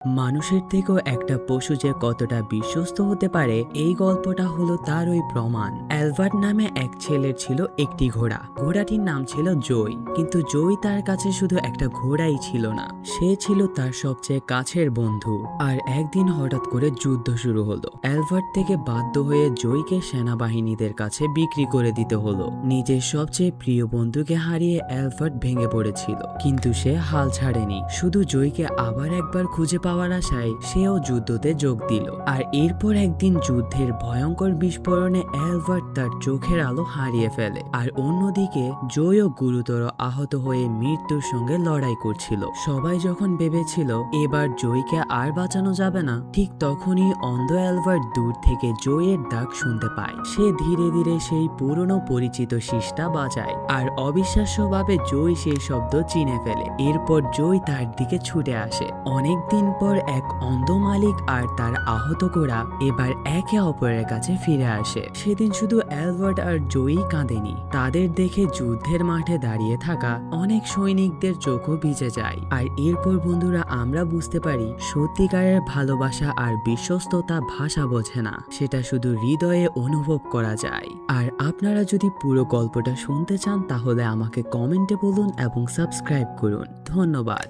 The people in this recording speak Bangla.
মানুষের থেকেও একটা পশু যে কতটা বিশ্বস্ত হতে পারে এই গল্পটা হলো তার ওই প্রমাণ। অ্যালবার্ট নামে এক ছেলের ছিল একটি ঘোড়া। ঘোড়াটির নাম ছিল জয়। কিন্তু জয় তার কাছে শুধু একটা ঘোড়াই ছিল না, সে ছিল তার সবচেয়ে কাছের বন্ধু। আর একদিন হঠাৎ করে যুদ্ধ শুরু হলো। অ্যালবার্ট থেকে বাধ্য হয়ে জয়কে সেনাবাহিনীদের কাছে বিক্রি করে দিতে হলো। নিজের সবচেয়ে প্রিয় বন্ধুকে হারিয়ে অ্যালবার্ট ভেঙে পড়েছিল, কিন্তু সে হাল ছাড়েনি। শুধু জয়কে আবার একবার খুঁজে পাওয়ার আশায় সেও যুদ্ধতে যোগ দিল। আর এরপর একদিন যুদ্ধের ভয়ঙ্কর বিস্ফোরণে অ্যালবার্ট তার চোখের আলো হারিয়ে ফেলে। আর অন্যদিকে জয়ও গুরুতর আহত হয়ে মৃত্যুর সঙ্গে লড়াই করছিল। সবাই যখন ভেবেছিল এবার জয়কে আর বাঁচানো যাবে না, ঠিক তখনই অন্ধ অ্যালবার্ট দূর থেকে জয়ের ডাক শুনতে পায়। সে ধীরে ধীরে সেই পুরনো পরিচিত শীষটা বাজায়, আর অবিশ্বাস্যভাবে জয় সেই শব্দ চিনে ফেলে। এরপর জয় তার দিকে ছুটে আসে। অনেকদিন পর এক অন্ধ মালিক আর তার আহত ঘোড়া এবার একে অপরের কাছে ফিরে আসে। সেদিন শুধু অ্যালবার্ট আর জয়ই কাঁদেনি, তাদের দেখে যুদ্ধের মাঠে দাঁড়িয়ে থাকা অনেক সৈনিকদের চোখও ভিজে যায়। আর এরপর বন্ধুরা আমরা বুঝতে পারি সত্যিকারের ভালোবাসা আর বিশ্বস্ততা ভাষা বোঝে না, সেটা শুধু হৃদয়ে অনুভব করা যায়। আর আপনারা যদি পুরো গল্পটা শুনতে চান তাহলে আমাকে কমেন্টে বলুন এবং সাবস্ক্রাইব করুন। ধন্যবাদ।